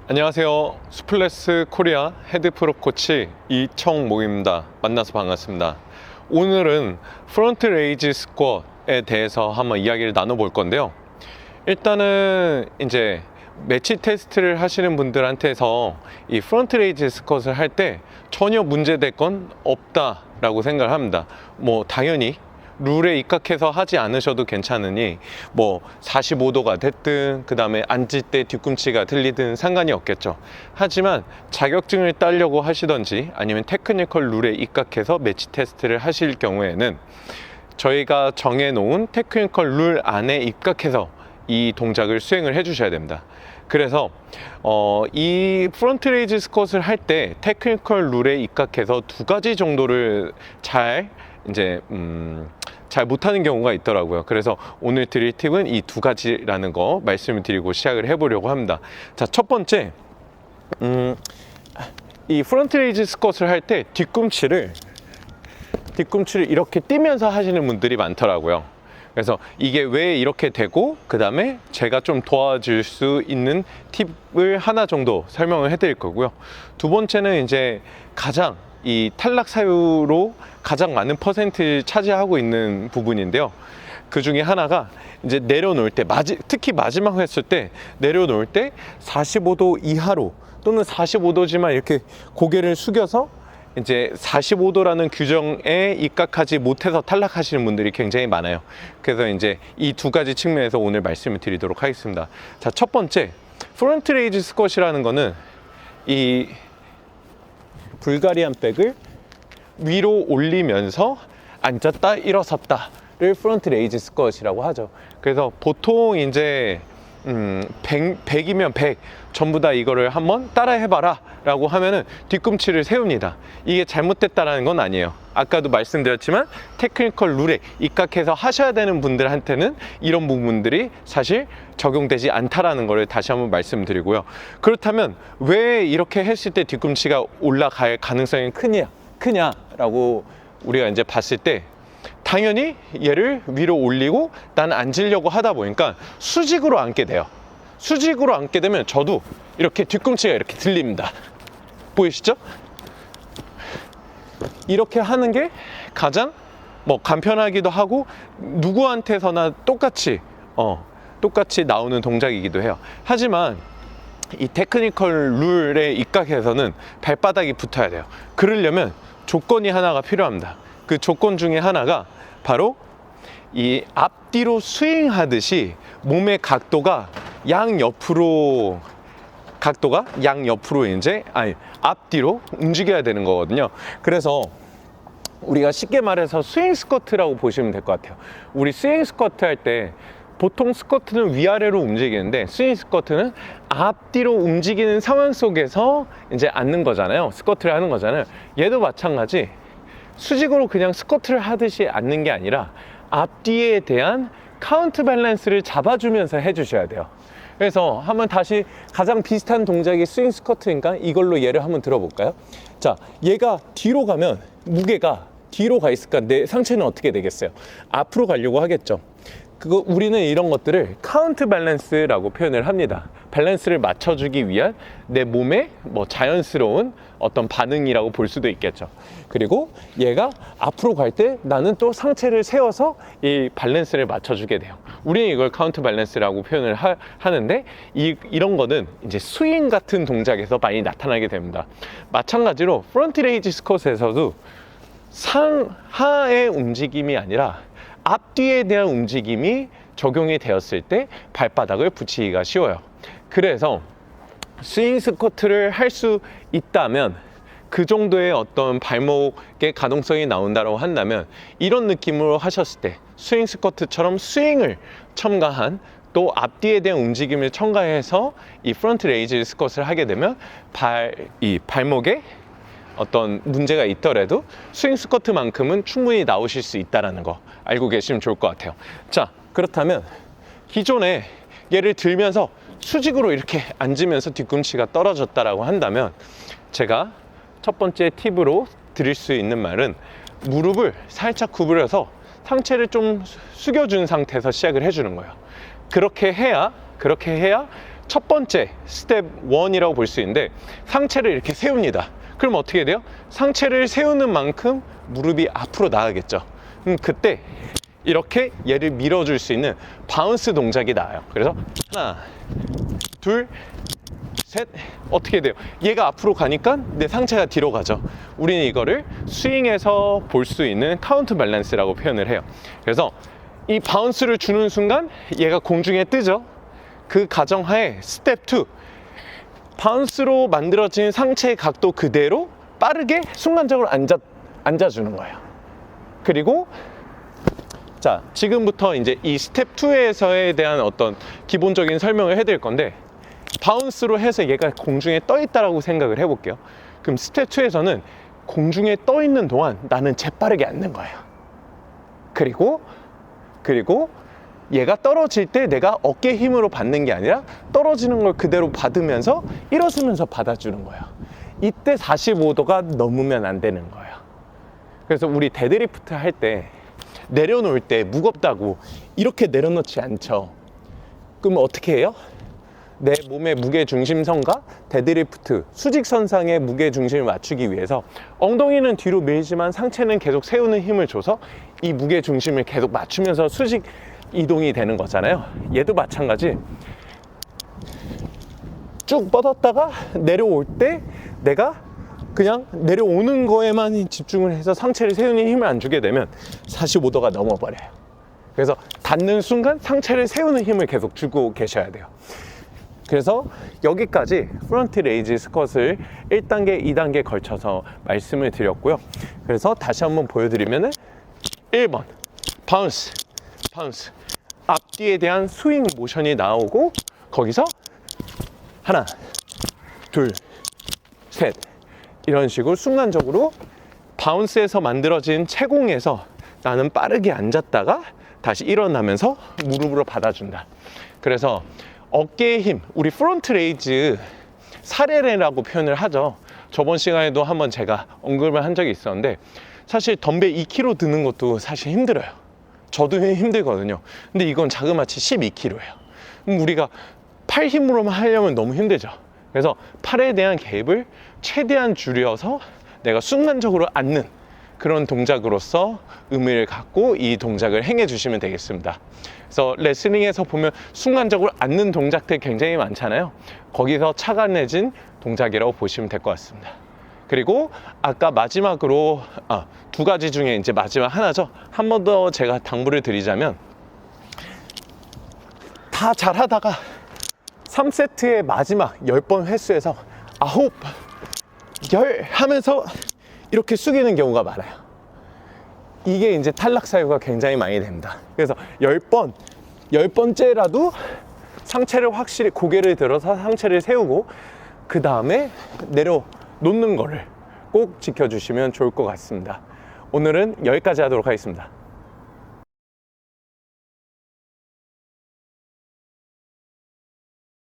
안녕하세요. 스플래스 코리아 헤드프로 코치 이청모입니다. 만나서 반갑습니다. 오늘은 프론트 레이즈 스쿼트에 대해서 한번 이야기를 나눠볼 건데요. 일단은 이제 매치 테스트를 하시는 분들한테서 이 프론트 레이즈 스쿼트를 할 때 전혀 문제될 건 없다라고 생각을 합니다. 당연히 룰에 입각해서 하지 않으셔도 괜찮으니 45도가 됐든 그 다음에 앉을 때 뒤꿈치가 들리든 상관이 없겠죠. 하지만 자격증을 따려고 하시던지 아니면 테크니컬 룰에 입각해서 매치 테스트를 하실 경우에는 저희가 정해놓은 테크니컬 룰 안에 입각해서 이 동작을 수행을 해 주셔야 됩니다. 그래서 이 프론트 레이즈 스쿼트를 할 때 테크니컬 룰에 입각해서 두 가지 정도를 잘 못하는 경우가 있더라고요. 그래서 오늘 드릴 팁은 이 두 가지라는 거 말씀을 드리고 시작을 해보려고 합니다. 자, 첫 번째, 이 프론트 레이즈 스쿼트를 할 때 뒤꿈치를 이렇게 띄면서 하시는 분들이 많더라고요. 그래서 이게 왜 이렇게 되고, 그 다음에 제가 좀 도와줄 수 있는 팁을 하나 정도 설명을 해드릴 거고요. 두 번째는 이제 가장 이 탈락 사유로 가장 많은 퍼센트를 차지하고 있는 부분인데요. 그 중에 하나가 이제 내려놓을 때, 특히 마지막 했을 때 내려놓을 때 45도 이하로 또는 45도지만 이렇게 고개를 숙여서 이제 45도라는 규정에 입각하지 못해서 탈락하시는 분들이 굉장히 많아요. 그래서 이제 이 두 가지 측면에서 오늘 말씀을 드리도록 하겠습니다. 자, 첫 번째, 프론트 레이즈 스쿼트라는 거는 이 불가리안 백을 위로 올리면서 앉았다 일어섰다를 프론트 레이즈 스쿼트라고 하죠. 그래서 보통 이제 100이면 100 전부 다 이거를 한번 따라 해봐라 라고 하면은 뒤꿈치를 세웁니다. 이게 잘못됐다라는 건 아니에요. 아까도 말씀드렸지만 테크니컬 룰에 입각해서 하셔야 되는 분들한테는 이런 부분들이 사실 적용되지 않다라는 것을 다시 한번 말씀드리고요. 그렇다면 왜 이렇게 했을 때 뒤꿈치가 올라갈 가능성이 크냐라고 우리가 이제 봤을 때, 당연히 얘를 위로 올리고 난 앉으려고 하다 보니까 수직으로 앉게 돼요. 수직으로 앉게 되면 저도 이렇게 뒤꿈치가 이렇게 들립니다. 보이시죠? 이렇게 하는 게 가장 간편하기도 하고 누구한테서나 똑같이 나오는 동작이기도 해요. 하지만 이 테크니컬 룰에 입각해서는 발바닥이 붙어야 돼요. 그러려면 조건이 하나가 필요합니다. 그 조건 중에 하나가 바로 이 앞뒤로 스윙하듯이 몸의 각도가 양옆으로 앞뒤로 움직여야 되는 거거든요. 그래서 우리가 쉽게 말해서 스윙 스쿼트라고 보시면 될 것 같아요. 우리 스윙 스쿼트 할 때 보통 스쿼트는 위아래로 움직이는데 스윙 스쿼트는 앞뒤로 움직이는 상황 속에서 이제 앉는 거잖아요. 스쿼트를 하는 거잖아요. 얘도 마찬가지. 수직으로 그냥 스쿼트를 하듯이 앉는 게 아니라 앞뒤에 대한 카운트 밸런스를 잡아주면서 해주셔야 돼요. 그래서 한번 다시 가장 비슷한 동작이 스윙 스쿼트니까 이걸로 예를 한번 들어볼까요? 자, 얘가 뒤로 가면 무게가 뒤로 가 있을까? 내 상체는 어떻게 되겠어요? 앞으로 가려고 하겠죠. 우리는 이런 것들을 카운트 밸런스라고 표현을 합니다. 밸런스를 맞춰주기 위한 내 몸의 자연스러운 어떤 반응이라고 볼 수도 있겠죠. 그리고 얘가 앞으로 갈 때 나는 또 상체를 세워서 이 밸런스를 맞춰주게 돼요. 우리는 이걸 카운트 밸런스라고 표현을 하는데 이런 거는 이제 스윙 같은 동작에서 많이 나타나게 됩니다. 마찬가지로 프론트 레이즈 스쿼트에서도 상하의 움직임이 아니라 앞뒤에 대한 움직임이 적용이 되었을 때 발바닥을 붙이기가 쉬워요. 그래서 스윙 스쿼트를 할 수 있다면, 그 정도의 어떤 발목의 가동성이 나온다고 한다면, 이런 느낌으로 하셨을 때 스윙 스쿼트처럼 스윙을 첨가한 또 앞뒤에 대한 움직임을 첨가해서 이 프론트 레이즈 스쿼트를 하게 되면 이 발목에 어떤 문제가 있더라도 스윙 스쿼트만큼은 충분히 나오실 수 있다는 거 알고 계시면 좋을 것 같아요. 자, 그렇다면 기존에 얘를 들면서 수직으로 이렇게 앉으면서 뒤꿈치가 떨어졌다라고 한다면, 제가 첫 번째 팁으로 드릴 수 있는 말은 무릎을 살짝 구부려서 상체를 좀 숙여준 상태에서 시작을 해주는 거예요. 그렇게 해야 첫 번째 스텝 1이라고 볼 수 있는데, 상체를 이렇게 세웁니다. 그럼 어떻게 돼요? 상체를 세우는 만큼 무릎이 앞으로 나가겠죠. 그때 이렇게 얘를 밀어줄 수 있는 바운스 동작이 나와요. 그래서 하나, 둘, 셋. 어떻게 돼요? 얘가 앞으로 가니까 내 상체가 뒤로 가죠. 우리는 이거를 스윙에서 볼 수 있는 카운트 밸런스라고 표현을 해요. 그래서 이 바운스를 주는 순간 얘가 공중에 뜨죠. 그 가정하에 스텝 2, 바운스로 만들어진 상체의 각도 그대로 빠르게 순간적으로 앉아주는 거예요. 그리고 자, 지금부터 이제 이 스텝 2에서에 대한 어떤 기본적인 설명을 해드릴 건데, 바운스로 해서 얘가 공중에 떠 있다라고 생각을 해볼게요. 그럼 스텝 2에서는 공중에 떠 있는 동안 나는 재빠르게 앉는 거예요. 그리고 얘가 떨어질 때 내가 어깨 힘으로 받는 게 아니라 떨어지는 걸 그대로 받으면서 일어서면서 받아주는 거예요. 이때 45도가 넘으면 안 되는 거예요. 그래서 우리 데드리프트 할 때 내려놓을 때 무겁다고 이렇게 내려놓지 않죠. 그럼 어떻게 해요? 내 몸의 무게 중심선과 데드리프트 수직선상의 무게 중심을 맞추기 위해서 엉덩이는 뒤로 밀지만 상체는 계속 세우는 힘을 줘서 이 무게 중심을 계속 맞추면서 수직 이동이 되는 거잖아요. 얘도 마찬가지. 쭉 뻗었다가 내려올 때 내가 그냥 내려오는 거에만 집중을 해서 상체를 세우는 힘을 안 주게 되면 45도가 넘어버려요. 그래서 닿는 순간 상체를 세우는 힘을 계속 주고 계셔야 돼요. 그래서 여기까지 프론트 레이즈 스쿼트를 1단계, 2단계 걸쳐서 말씀을 드렸고요. 그래서 다시 한번 보여드리면은 1번 바운스, 앞뒤에 대한 스윙 모션이 나오고, 거기서 하나, 둘, 셋, 이런 식으로 순간적으로 바운스에서 만들어진 채공에서 나는 빠르게 앉았다가 다시 일어나면서 무릎으로 받아준다. 그래서 어깨의 힘, 우리 프론트 레이즈 사례라고 표현을 하죠. 저번 시간에도 한번 제가 언급을 한 적이 있었는데, 사실 덤벨 2kg 드는 것도 사실 힘들어요. 저도 힘들거든요. 근데 이건 자그마치 12kg예요. 그럼 우리가 팔 힘으로만 하려면 너무 힘들죠. 그래서 팔에 대한 갭을 최대한 줄여서 내가 순간적으로 앉는 그런 동작으로서 의미를 갖고 이 동작을 행해 주시면 되겠습니다. 그래서 레슬링에서 보면 순간적으로 앉는 동작들 굉장히 많잖아요. 거기서 착안해진 동작이라고 보시면 될 것 같습니다. 그리고 아까 마지막으로 두 가지 중에 이제 마지막 하나죠. 한 번 더 제가 당부를 드리자면, 다 잘하다가 3세트의 마지막 10번 횟수에서 9, 10 하면서 이렇게 숙이는 경우가 많아요. 이게 이제 탈락 사유가 굉장히 많이 됩니다. 그래서 10번째라도 상체를 확실히 고개를 들어서 상체를 세우고 그 다음에 내려놓는 거를 꼭 지켜주시면 좋을 것 같습니다. 오늘은 여기까지 하도록 하겠습니다.